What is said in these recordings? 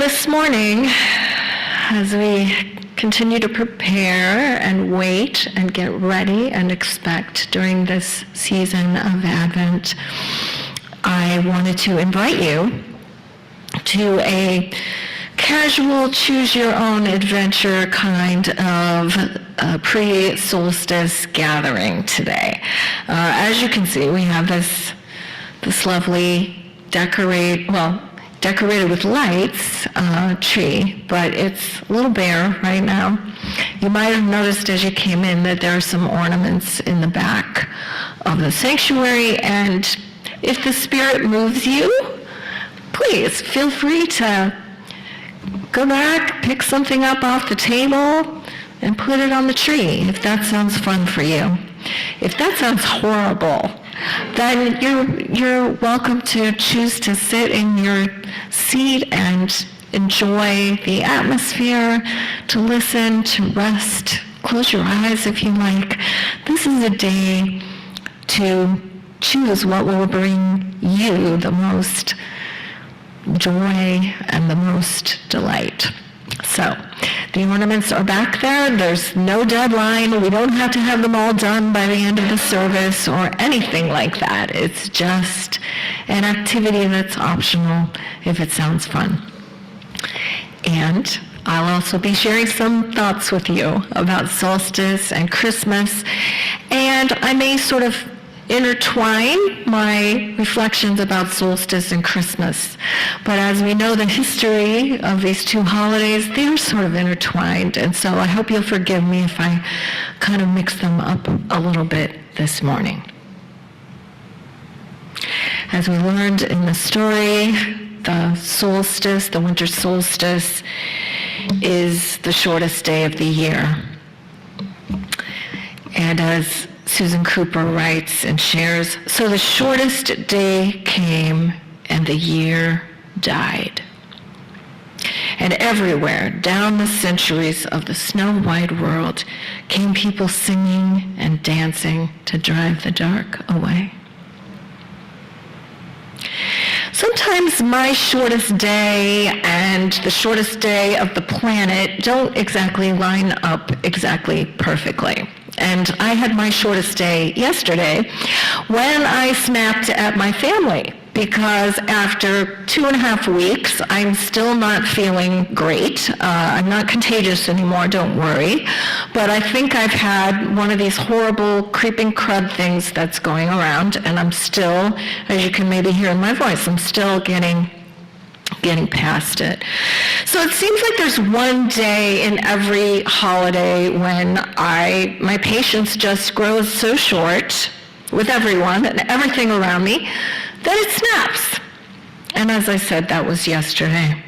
this morning, as we continue to prepare and wait and get ready and expect during this season of Advent, I wanted to invite you to a casual, choose-your-own-adventure kind of pre-solstice gathering today. As you can see, we have this lovely decorated with lights tree, but it's a little bare right now. You might have noticed as you came in that there are some ornaments in the back of the sanctuary, and if the Spirit moves you, please feel free to go back, pick something up off the table, and put it on the tree if that sounds fun for you. If that sounds horrible, then you're welcome to choose to sit in your seat and enjoy the atmosphere, to listen, to rest. Close your eyes if you like. This is a day to choose what will bring you the most joy and the most delight. So, the ornaments are back there. There's no deadline. We don't have to have them all done by the end of the service or anything like that. It's just an activity that's optional if it sounds fun. And I'll also be sharing some thoughts with you about solstice and Christmas, and I may sort of intertwine my reflections about solstice and Christmas. But as we know the history of these two holidays, they are sort of intertwined, and so I hope you'll forgive me if I kind of mix them up a little bit this morning. As we learned in the story, the solstice, the winter solstice, is the shortest day of the year. And as Susan Cooper writes and shares, so the shortest day came and the year died. And everywhere, down the centuries of the snow-white world, came people singing and dancing to drive the dark away. Sometimes my shortest day and the shortest day of the planet don't exactly line up exactly perfectly. And I had my shortest day yesterday when I snapped at my family, because after 2.5 weeks, I'm still not feeling great. I'm not contagious anymore, don't worry. But I think I've had one of these horrible creeping crud things that's going around, and I'm still, as you can maybe hear in my voice, I'm still getting past it. So it seems like there's one day in every holiday when my patience just grows so short with everyone and everything around me that it snaps. And as I said, that was yesterday.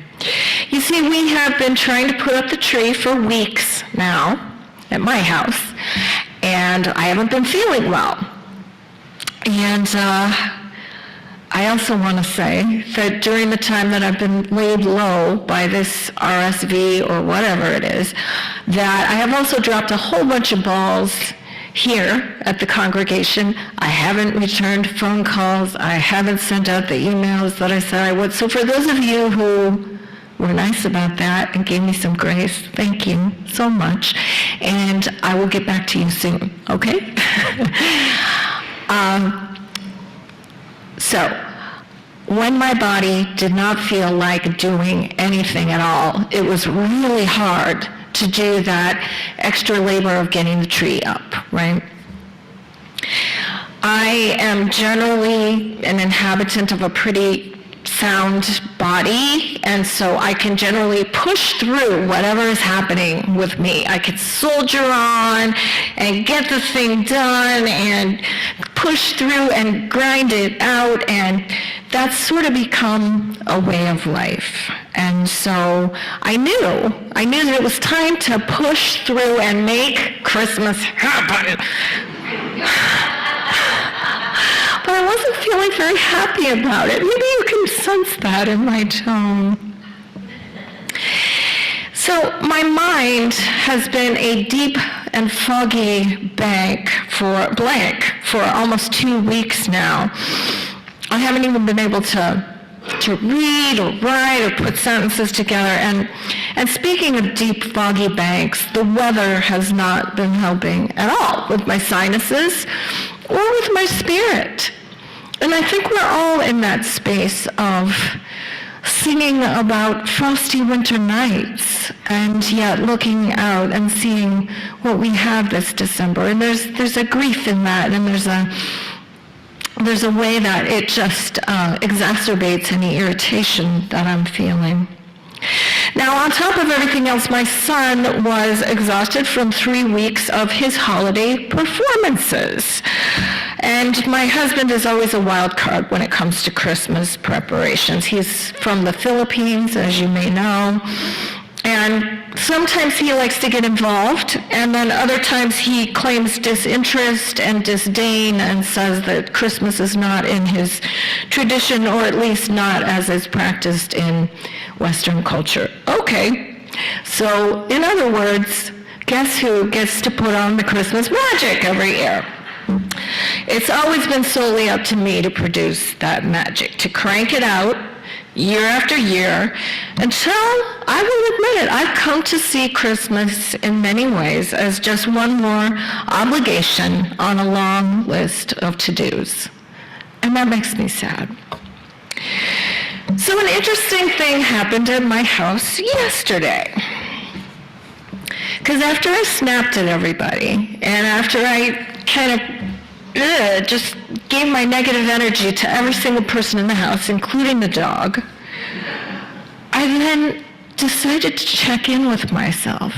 You see, we have been trying to put up the tree for weeks now at my house, and I haven't been feeling well. And I also want to say that during the time that I've been laid low by this RSV or whatever it is, that I have also dropped a whole bunch of balls here at the congregation. I haven't returned phone calls. I haven't sent out the emails that I said I would. So for those of you who were nice about that and gave me some grace, thank you so much. And I will get back to you soon, okay? So, when my body did not feel like doing anything at all, it was really hard to do that extra labor of getting the tree up, right? I am generally an inhabitant of a pretty sound body, and so I can generally push through whatever is happening with me. I can soldier on and get the thing done and push through and grind it out, and that's sort of become a way of life. And so I knew that it was time to push through and make Christmas happen. But I wasn't feeling very happy about it. Maybe you can sense that in my tone. So my mind has been a deep and foggy blank for almost 2 weeks now. I haven't even been able to to read or write or put sentences together. And speaking of deep, foggy banks, the weather has not been helping at all with my sinuses or with my spirit. And I think we're all in that space of singing about frosty winter nights and yet looking out and seeing what we have this December. And there's a grief in that, and there's a way that it just exacerbates any irritation that I'm feeling. Now, on top of everything else, my son was exhausted from 3 weeks of his holiday performances. And my husband is always a wild card when it comes to Christmas preparations. He's from the Philippines, as you may know. And sometimes he likes to get involved, and then other times he claims disinterest and disdain and says that Christmas is not in his tradition, or at least not as is practiced in Western culture. Okay, so in other words, guess who gets to put on the Christmas magic every year? It's always been solely up to me to produce that magic, to crank it out year after year, until, I will admit it, I've come to see Christmas in many ways as just one more obligation on a long list of to-dos. And that makes me sad. So an interesting thing happened at my house yesterday. Because after I snapped at everybody, and after I kind of just gave my negative energy to every single person in the house, including the dog, I then decided to check in with myself.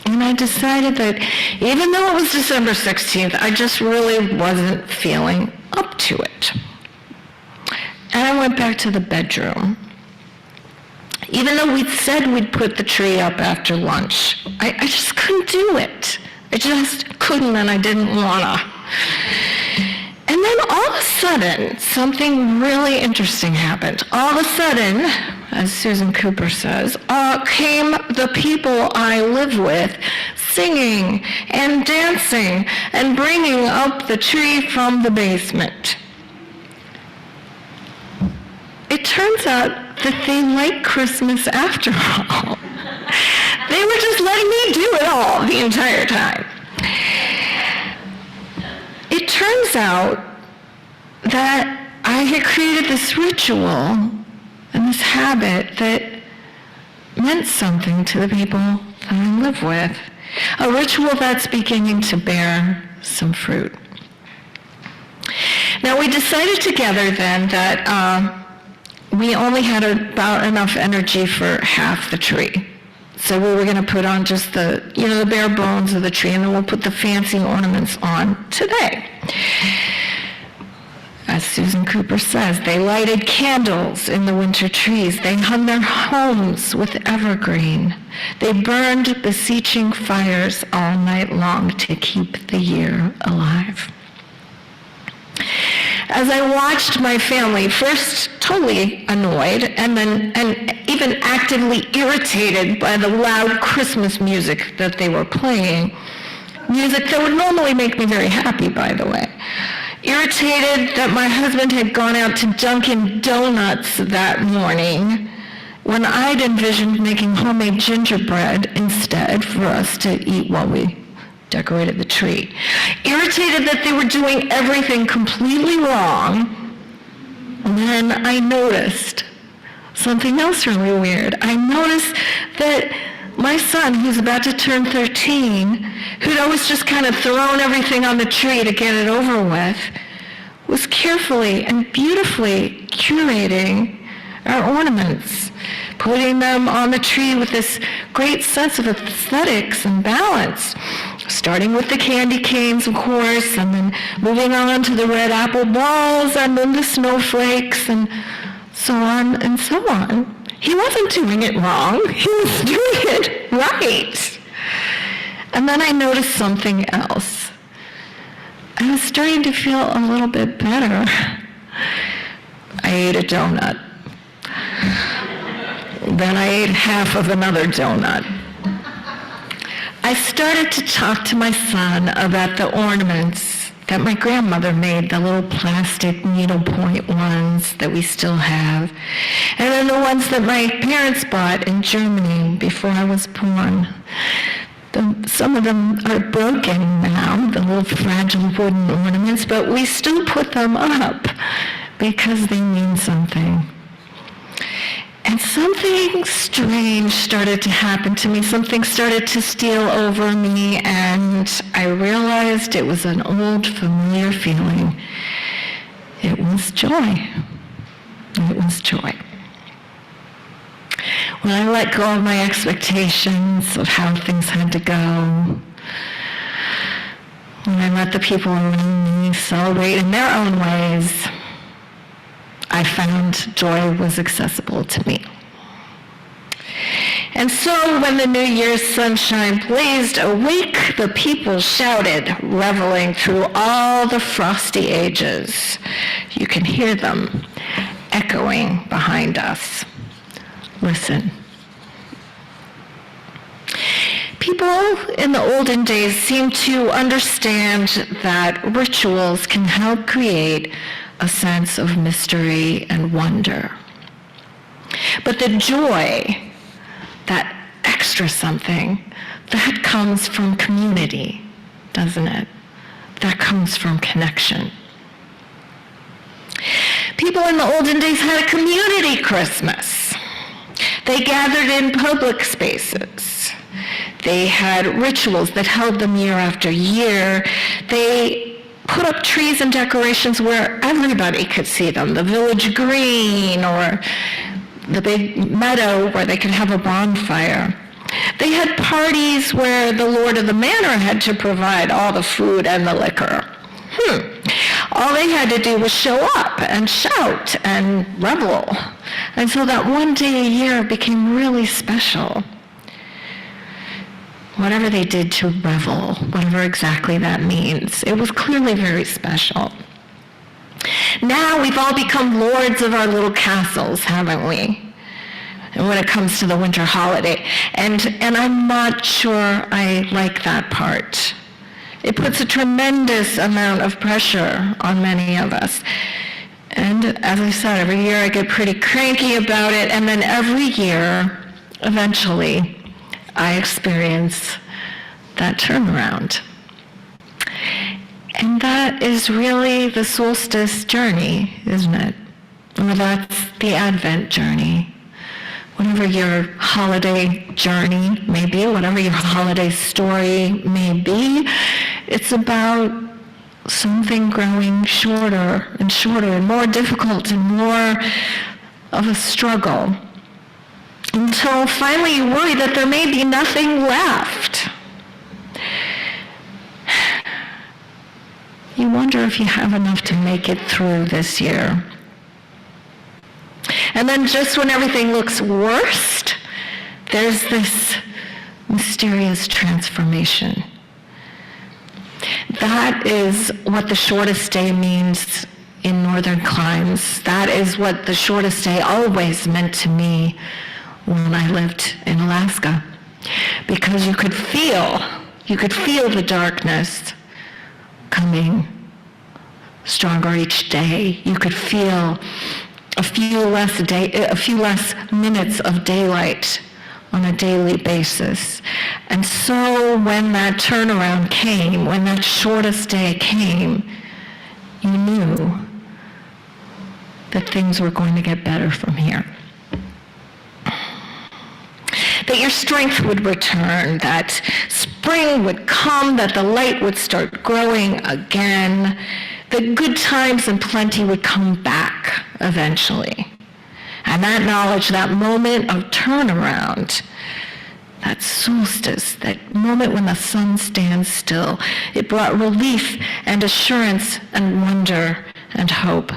And I decided that even though it was December 16th, I just really wasn't feeling up to it. And I went back to the bedroom. Even though we'd said we'd put the tree up after lunch, I just couldn't do it. I just couldn't, and I didn't wanna. And then all of a sudden, something really interesting happened. All of a sudden, as Susan Cooper says, came the people I live with singing and dancing and bringing up the tree from the basement. It turns out that they like Christmas after all. They were just letting me do it all the entire time. It turns out that I had created this ritual and this habit that meant something to the people that I live with. A ritual that's beginning to bear some fruit. Now, we decided together then that we only had about enough energy for half the tree. So we were going to put on just the bare bones of the tree, and then we'll put the fancy ornaments on today. As Susan Cooper says, they lighted candles in the winter trees. They hung their homes with evergreen. They burned beseeching fires all night long to keep the year alive. As I watched my family, first totally annoyed and even actively irritated by the loud Christmas music that they were playing, music that would normally make me very happy, by the way. Irritated that my husband had gone out to Dunkin' Donuts that morning when I'd envisioned making homemade gingerbread instead for us to eat while we decorated the tree. Irritated that they were doing everything completely wrong. And then I noticed something else really weird. I noticed that my son, who's about to turn 13, who'd always just kind of thrown everything on the tree to get it over with, was carefully and beautifully curating our ornaments, putting them on the tree with this great sense of aesthetics and balance, starting with the candy canes, of course, and then moving on to the red apple balls, and then the snowflakes, and so on and so on. He wasn't doing it wrong. He was doing it right. And then I noticed something else. I was starting to feel a little bit better. I ate a donut. Then I ate half of another donut. I started to talk to my son about the ornaments that my grandmother made, the little plastic needlepoint ones that we still have, and then the ones that my parents bought in Germany before I was born. Some of them are broken now, the little fragile wooden ornaments, but we still put them up because they mean something. And something strange started to happen to me. Something started to steal over me, and I realized it was an old, familiar feeling. It was joy. It was joy. When I let go of my expectations of how things had to go, when I let the people around me celebrate in their own ways, I found joy was accessible to me. And so when the New Year's sunshine blazed awake, the people shouted, reveling through all the frosty ages. You can hear them echoing behind us. Listen. People in the olden days seemed to understand that rituals can help create a sense of mystery and wonder. But the joy, that extra something, that comes from community, doesn't it? That comes from connection. People in the olden days had a community Christmas. They gathered in public spaces. They had rituals that held them year after year. They put up trees and decorations where everybody could see them, the village green or the big meadow where they could have a bonfire. They had parties where the lord of the manor had to provide all the food and the liquor. All they had to do was show up and shout and revel. And so that one day a year became really special. Whatever they did to revel, whatever exactly that means, it was clearly very special. Now we've all become lords of our little castles, haven't we? And when it comes to the winter holiday. And I'm not sure I like that part. It puts a tremendous amount of pressure on many of us. And as I said, every year I get pretty cranky about it, and then every year, eventually, I experience that turnaround. And that is really the solstice journey, isn't it? Or that's the Advent journey. Whatever your holiday journey may be, whatever your holiday story may be, it's about something growing shorter and shorter and more difficult and more of a struggle, until finally you worry that there may be nothing left. You wonder if you have enough to make it through this year. And then just when everything looks worst, there's this mysterious transformation. That is what the shortest day means in northern climes. That is what the shortest day always meant to me when I lived in Alaska. Because you could feel the darkness coming stronger each day. You could feel a few less minutes of daylight on a daily basis. And so when that turnaround came, when that shortest day came, you knew that things were going to get better from here. That your strength would return, that spring would come, that the light would start growing again, that good times and plenty would come back eventually. And that knowledge, that moment of turnaround, that solstice, that moment when the sun stands still, it brought relief and assurance and wonder and hope.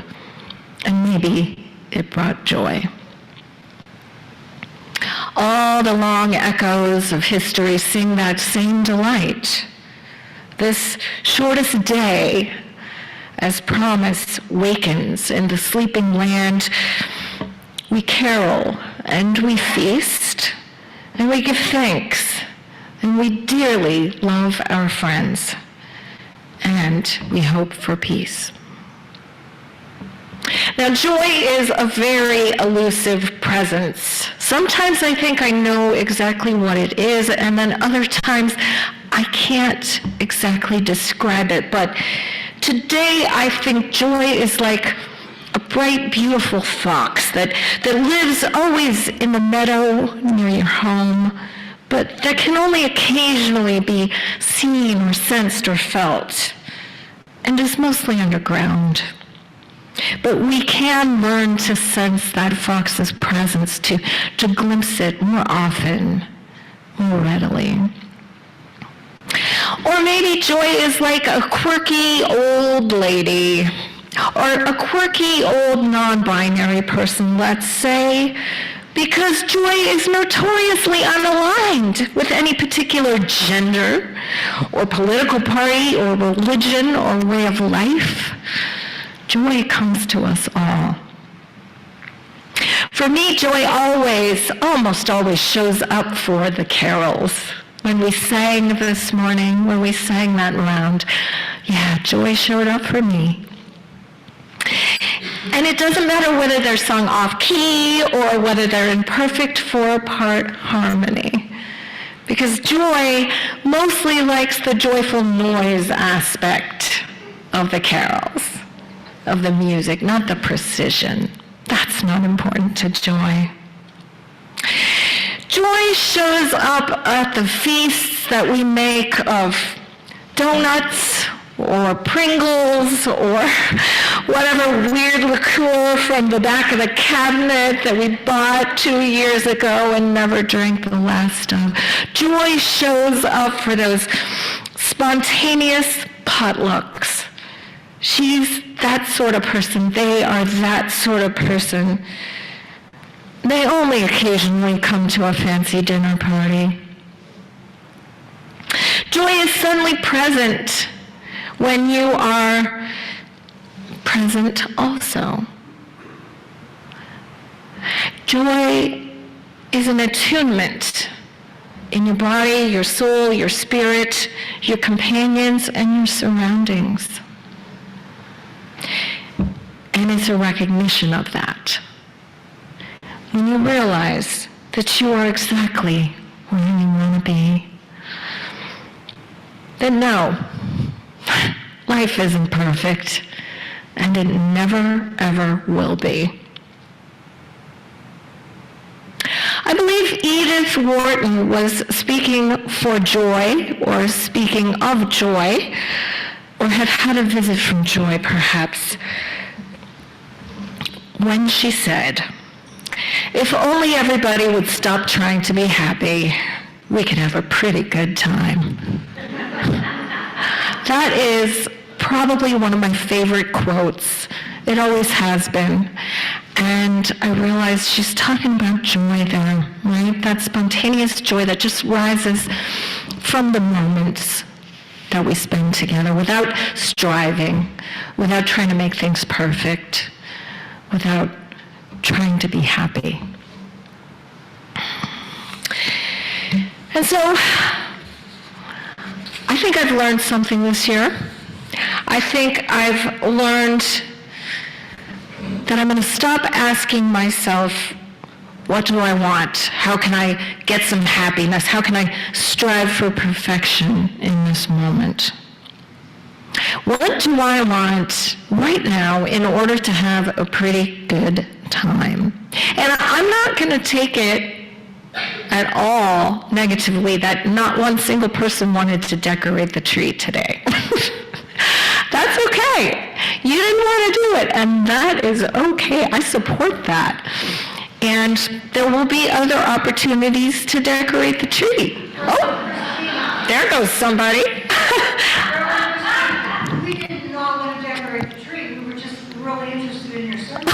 And maybe it brought joy. All the long echoes of history sing that same delight. This shortest day, as promise wakens in the sleeping land, we carol and we feast and we give thanks and we dearly love our friends. and we hope for peace. Now, joy is a very elusive presence. Sometimes I think I know exactly what it is, and then other times I can't exactly describe it. But today I think joy is like a bright, beautiful fox that lives always in the meadow near your home, but that can only occasionally be seen or sensed or felt, and is mostly underground. But we can learn to sense that fox's presence, to glimpse it more often, more readily. Or maybe joy is like a quirky old lady, or a quirky old non-binary person, let's say, because joy is notoriously unaligned with any particular gender, or political party, or religion, or way of life. Joy comes to us all. For me, joy almost always shows up for the carols. When we sang this morning, when we sang that round, yeah, joy showed up for me. And it doesn't matter whether they're sung off-key or whether they're in perfect four-part harmony, because joy mostly likes the joyful noise aspect of the carols, of the music, not the precision. That's not important to joy. Joy shows up at the feasts that we make of donuts or Pringles or whatever weird liqueur from the back of the cabinet that we bought 2 years ago and never drank the last of. Joy shows up for those spontaneous potlucks. She's that sort of person. They are that sort of person. They only occasionally come to a fancy dinner party. Joy is suddenly present when you are present also. Joy is an attunement in your body, your soul, your spirit, your companions, and your surroundings. And it's a recognition of that. When you realize that you are exactly where you want to be, then no, life isn't perfect, and it never, ever will be. I believe Edith Wharton was speaking for joy, or speaking of joy, or had had a visit from joy, perhaps, when she said, "If only everybody would stop trying to be happy, we could have a pretty good time." That is probably one of my favorite quotes. It always has been. And I realized she's talking about joy there, right? That spontaneous joy that just rises from the moments that we spend together without striving, without trying to make things perfect, without trying to be happy. And so, I think I've learned something this year. I think I've learned that I'm going to stop asking myself, what do I want? How can I get some happiness? How can I strive for perfection in this moment? What do I want right now in order to have a pretty good time? And I'm not going to take it at all negatively that not one single person wanted to decorate the tree today. That's okay. You didn't want to do it, and that is okay. I support that. And there will be other opportunities to decorate the tree. Oh, there goes somebody. We did not want to decorate the tree. We were just really interested in your service.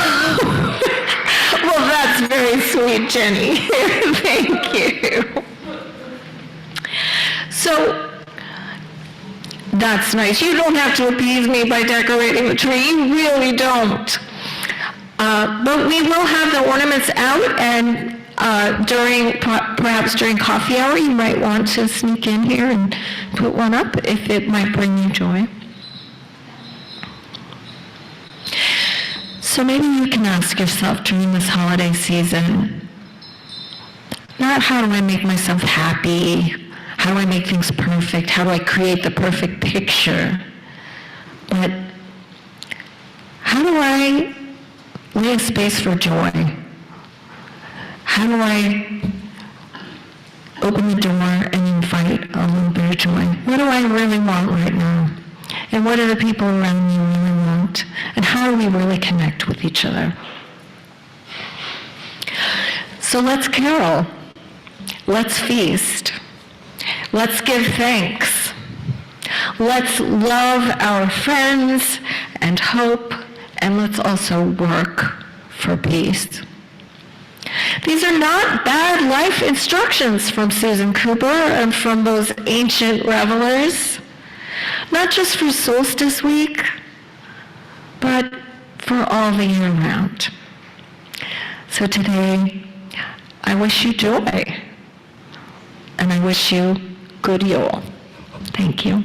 Well, that's very sweet, Jenny. Thank you. So, that's nice. You don't have to appease me by decorating the tree. You really don't. But we will have the ornaments out, and perhaps during coffee hour, you might want to sneak in here and put one up if it might bring you joy. So maybe you can ask yourself during this holiday season, not how do I make myself happy, how do I make things perfect, how do I create the perfect picture, but how do I leave space for joy? How do I open the door and invite a little bit of joy? What do I really want right now? And what do the people around me really want? And how do we really connect with each other? So let's carol. Let's feast. Let's give thanks. Let's love our friends and hope, and let's also work for peace. These are not bad life instructions from Susan Cooper and from those ancient revelers, not just for solstice week, but for all the year round. So today, I wish you joy, and I wish you good Yule. Thank you.